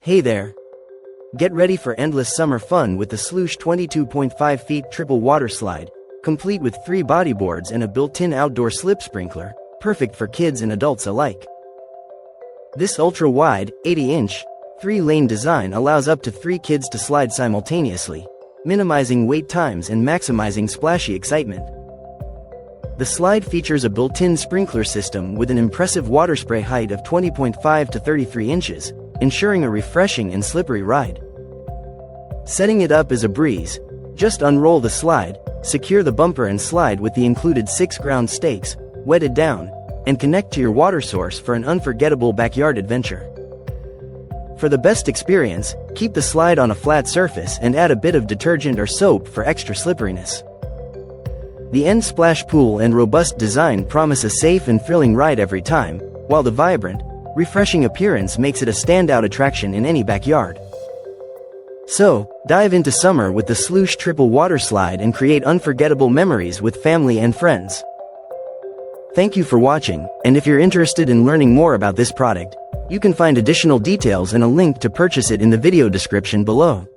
Hey there! Get ready for endless summer fun with the Sloosh 22.5 feet triple water slide, complete with 3 bodyboards and a built-in outdoor slip sprinkler, perfect for kids and adults alike. This ultra-wide, 80-inch, 3-lane design allows up to 3 kids to slide simultaneously, minimizing wait times and maximizing splashy excitement. The slide features a built-in sprinkler system with an impressive water spray height of 20.5 to 33 inches, ensuring a refreshing and slippery ride. Setting it up is a breeze. Just unroll the slide, secure the bumper and slide with the included 6 ground stakes, wetted down, and connect to your water source for an unforgettable backyard adventure. For the best experience, keep the slide on a flat surface and add a bit of detergent or soap for extra slipperiness. The end splash pool and robust design promise a safe and thrilling ride every time, while the vibrant, refreshing appearance makes it a standout attraction in any backyard. So, dive into summer with the Sloosh triple water slide and create unforgettable memories with family and friends. Thank you for watching, and if you're interested in learning more about this product, you can find additional details and a link to purchase it in the video description below.